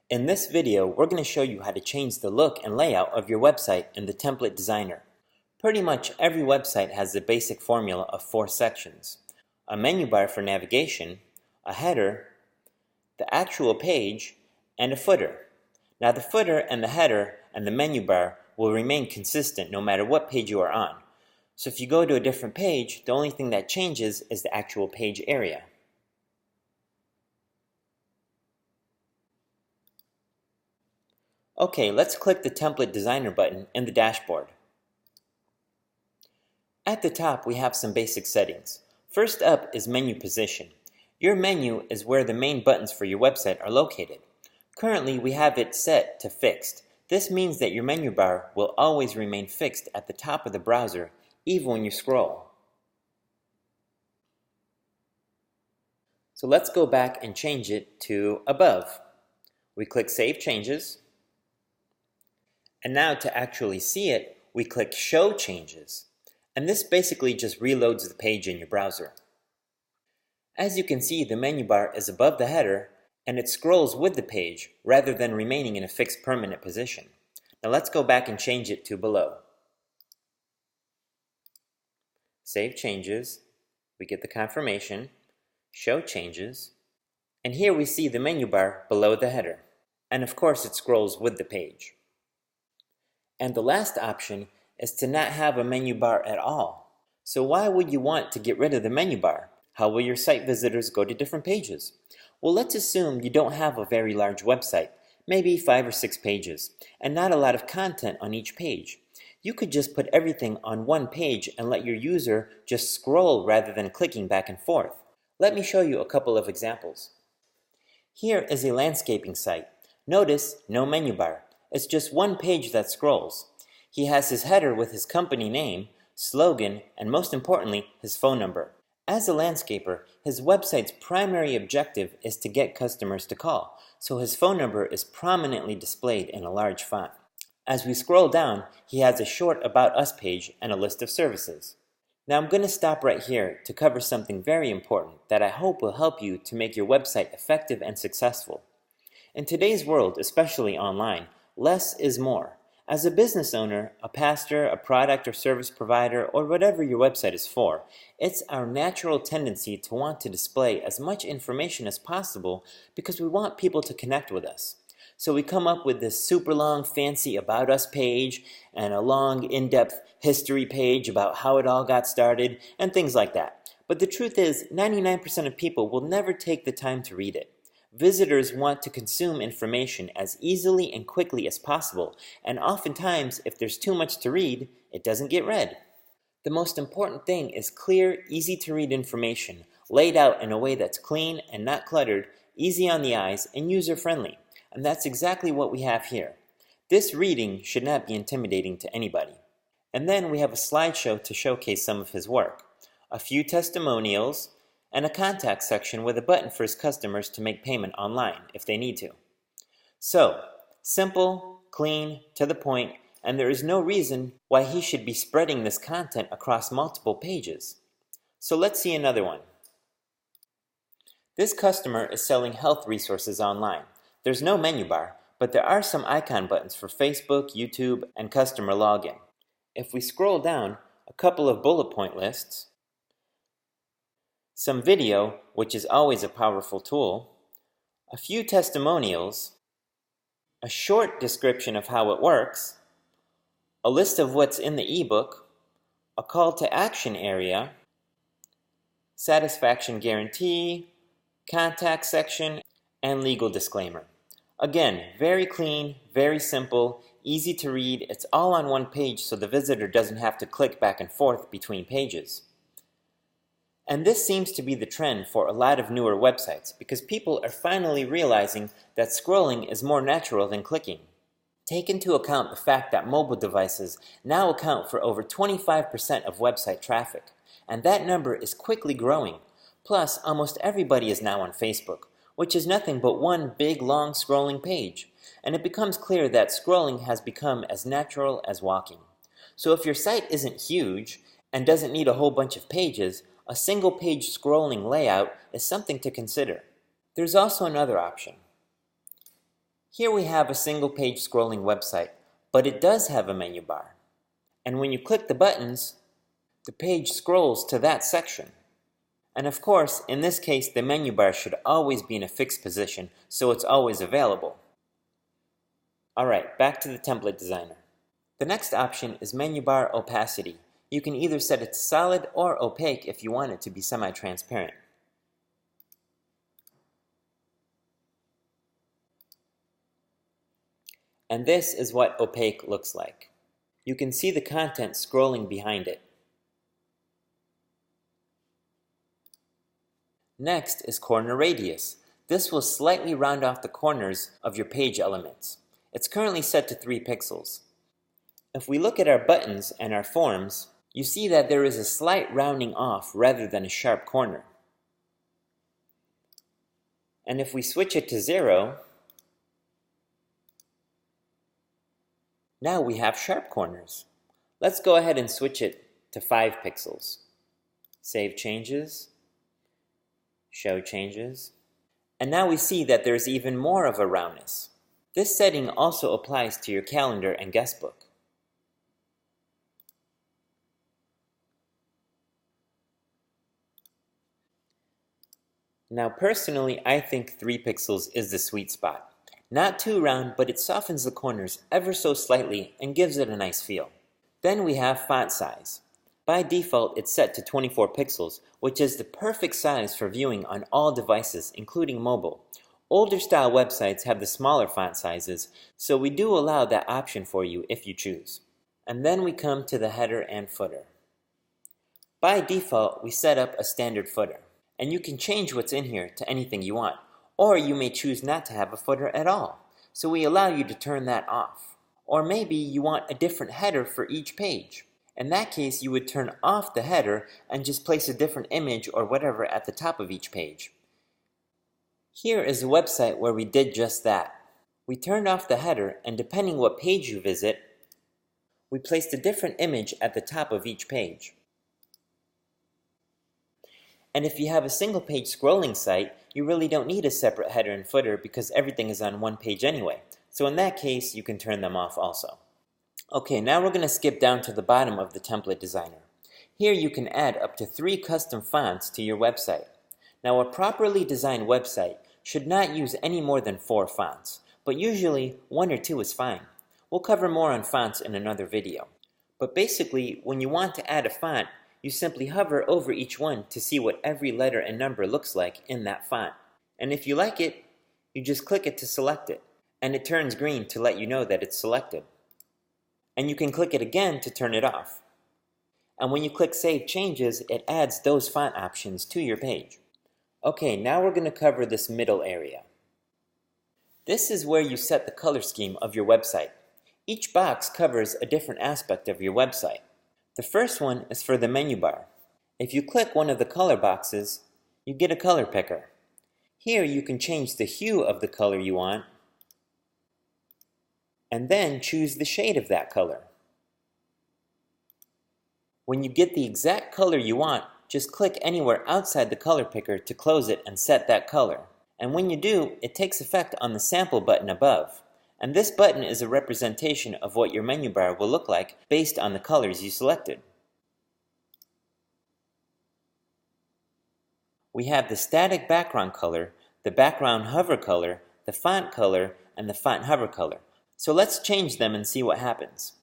In this video, we're going to show you how to change the look and layout of your website in the Template Designer. Pretty much every website has the basic formula of 4 sections: a menu bar for navigation, a header, the actual page, and a footer. Now the footer and the header and the menu bar will remain consistent no matter what page you are on. So if you go to a different page, the only thing that changes is the actual page area. Okay, let's click the Template Designer button in the dashboard. At the top, we have some basic settings. First up is menu position. Your menu is where the main buttons for your website are located. Currently, we have it set to fixed. This means that your menu bar will always remain fixed at the top of the browser, even when you scroll. So let's go back and change it to above. We click Save Changes. And now to actually see it, we click Show Changes. And this basically just reloads the page in your browser. As you can see, the menu bar is above the header and it scrolls with the page rather than remaining in a fixed permanent position. Now let's go back and change it to below. Save Changes, we get the confirmation, Show Changes, and here we see the menu bar below the header. And of course it scrolls with the page. And the last option is to not have a menu bar at all. So why would you want to get rid of the menu bar? How will your site visitors go to different pages? Well, let's assume you don't have a very large website, maybe 5 or 6 pages, and not a lot of content on each page. You could just put everything on one page and let your user just scroll rather than clicking back and forth. Let me show you a couple of examples. Here is a landscaping site. Notice no menu bar. It's just one page that scrolls. He has his header with his company name, slogan, and most importantly, his phone number. As a landscaper, his website's primary objective is to get customers to call, so his phone number is prominently displayed in a large font. As we scroll down, he has a short About Us page and a list of services. Now I'm going to stop right here to cover something very important that I hope will help you to make your website effective and successful. In today's world, especially online, less is more. As a business owner, a pastor, a product or service provider, or whatever your website is for, it's our natural tendency to want to display as much information as possible because we want people to connect with us. So we come up with this super long fancy About Us page and a long in-depth history page about how it all got started and things like that. But the truth is, 99% of people will never take the time to read it. Visitors want to consume information as easily and quickly as possible, and oftentimes, if there's too much to read, it doesn't get read. The most important thing is clear, easy-to-read information, laid out in a way that's clean and not cluttered, easy on the eyes, and user-friendly. And that's exactly what we have here. This reading should not be intimidating to anybody. And then we have a slideshow to showcase some of his work, a few testimonials, and a contact section with a button for his customers to make payment online if they need to. So, simple, clean, to the point, and there is no reason why he should be spreading this content across multiple pages. So let's see another one. This customer is selling health resources online. There's no menu bar, but there are some icon buttons for Facebook, YouTube, and customer login. If we scroll down, a couple of bullet point lists, some video, which is always a powerful tool, a few testimonials, a short description of how it works, a list of what's in the ebook, a call to action area, satisfaction guarantee, contact section, and legal disclaimer. Again, very clean, very simple, easy to read. It's all on one page so the visitor doesn't have to click back and forth between pages. And this seems to be the trend for a lot of newer websites because people are finally realizing that scrolling is more natural than clicking. Take into account the fact that mobile devices now account for over 25% of website traffic, and that number is quickly growing. Plus, almost everybody is now on Facebook, which is nothing but one big long scrolling page, and it becomes clear that scrolling has become as natural as walking. So if your site isn't huge and doesn't need a whole bunch of pages, a single page scrolling layout is something to consider. There's also another option. Here we have a single page scrolling website, but it does have a menu bar. And when you click the buttons, the page scrolls to that section. And of course, in this case, the menu bar should always be in a fixed position, so it's always available. Alright, back to the template designer. The next option is menu bar opacity. You can either set it to solid or opaque if you want it to be semi-transparent. And this is what opaque looks like. You can see the content scrolling behind it. Next is corner radius. This will slightly round off the corners of your page elements. It's currently set to 3 pixels. If we look at our buttons and our forms, you see that there is a slight rounding off rather than a sharp corner. And if we switch it to 0, now we have sharp corners. Let's go ahead and switch it to 5 pixels. Save changes, show changes, and now we see that there's even more of a roundness. This setting also applies to your calendar and guest book. Now personally, I think 3 pixels is the sweet spot. Not too round, but it softens the corners ever so slightly and gives it a nice feel. Then we have font size. By default, it's set to 24 pixels, which is the perfect size for viewing on all devices, including mobile. Older style websites have the smaller font sizes, so we do allow that option for you if you choose. And then we come to the header and footer. By default, we set up a standard footer, and you can change what's in here to anything you want. Or you may choose not to have a footer at all, so we allow you to turn that off. Or maybe you want a different header for each page. In that case, you would turn off the header and just place a different image or whatever at the top of each page. Here is a website where we did just that. We turned off the header, and depending what page you visit, we placed a different image at the top of each page. And if you have a single page scrolling site, you really don't need a separate header and footer because everything is on one page anyway. So in that case, you can turn them off also. Okay, now we're going to skip down to the bottom of the template designer. Here you can add up to 3 custom fonts to your website. Now a properly designed website should not use any more than 4 fonts, but usually 1 or 2 is fine. We'll cover more on fonts in another video. But basically, when you want to add a font, you simply hover over each one to see what every letter and number looks like in that font. And if you like it, you just click it to select it, and it turns green to let you know that it's selected. And you can click it again to turn it off. And when you click Save Changes, it adds those font options to your page. Okay, now we're going to cover this middle area. This is where you set the color scheme of your website. Each box covers a different aspect of your website. The first one is for the menu bar. If you click one of the color boxes, you get a color picker. Here you can change the hue of the color you want, and then choose the shade of that color. When you get the exact color you want, just click anywhere outside the color picker to close it and set that color. And when you do, it takes effect on the sample button above. And this button is a representation of what your menu bar will look like based on the colors you selected. We have the static background color, the background hover color, the font color, and the font hover color. So let's change them and see what happens.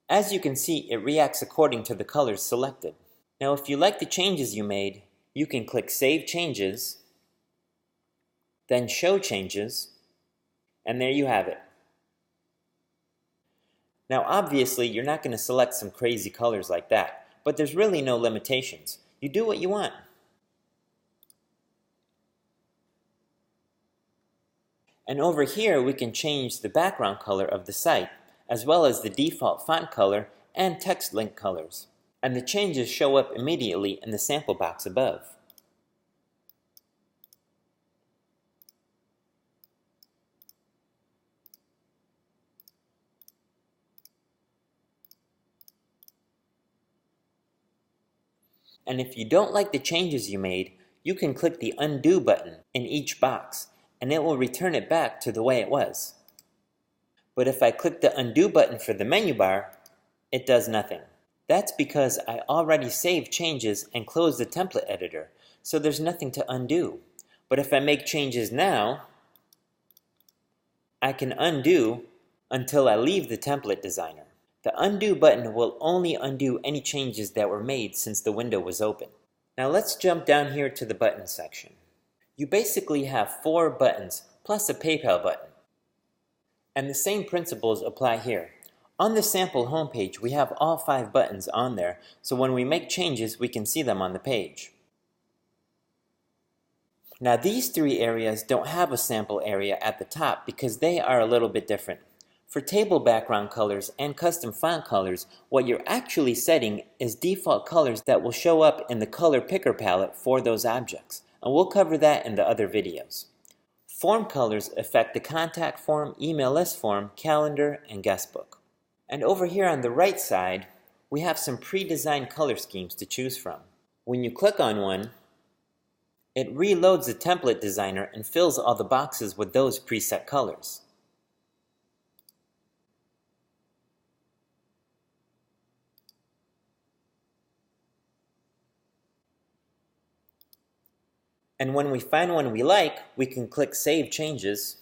As you can see, it reacts according to the colors selected. Now if you like the changes you made, you can click Save Changes, then Show Changes, and there you have it. Now obviously you're not going to select some crazy colors like that, but there's really no limitations. You do what you want. And over here we can change the background color of the site, as well as the default font color and text link colors. And the changes show up immediately in the sample box above. And if you don't like the changes you made, you can click the Undo button in each box, and it will return it back to the way it was. But if I click the Undo button for the menu bar, it does nothing. That's because I already saved changes and closed the template editor, so there's nothing to undo. But if I make changes now, I can undo until I leave the template designer. The Undo button will only undo any changes that were made since the window was open. Now let's jump down here to the button section. You basically have 4 buttons plus a PayPal button. And the same principles apply here. On the sample homepage, we have all 5 buttons on there, so when we make changes, we can see them on the page. Now these 3 areas don't have a sample area at the top because they are a little bit different. For table background colors and custom font colors, what you're actually setting is default colors that will show up in the color picker palette for those objects, and we'll cover that in the other videos. Form colors affect the contact form, email list form, calendar, and guestbook. And over here on the right side, we have some pre-designed color schemes to choose from. When you click on one, it reloads the template designer and fills all the boxes with those preset colors. And when we find one we like, we can click Save Changes,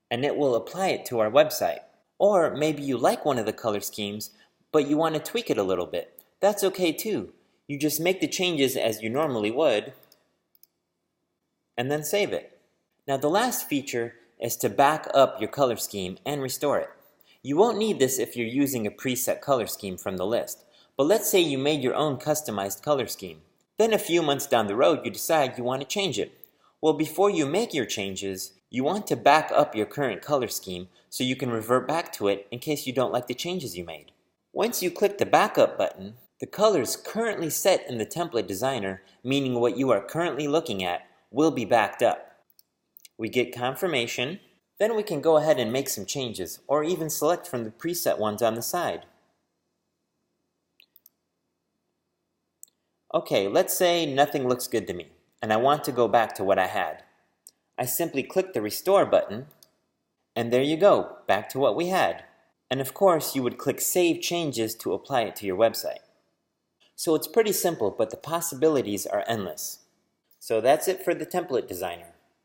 and it will apply it to our website. Or maybe you like one of the color schemes, but you want to tweak it a little bit. That's okay too. You just make the changes as you normally would, and then save it. Now the last feature is to back up your color scheme and restore it. You won't need this if you're using a preset color scheme from the list, but let's say you made your own customized color scheme. Then a few months down the road you decide you want to change it. Well, before you make your changes, you want to back up your current color scheme so you can revert back to it in case you don't like the changes you made. Once you click the backup button, the colors currently set in the template designer, meaning what you are currently looking at, will be backed up. We get confirmation, then we can go ahead and make some changes, or even select from the preset ones on the side. Okay, let's say nothing looks good to me, and I want to go back to what I had. I simply click the Restore button, and there you go, back to what we had. And of course, you would click Save Changes to apply it to your website. So it's pretty simple, but the possibilities are endless. So that's it for the template designer.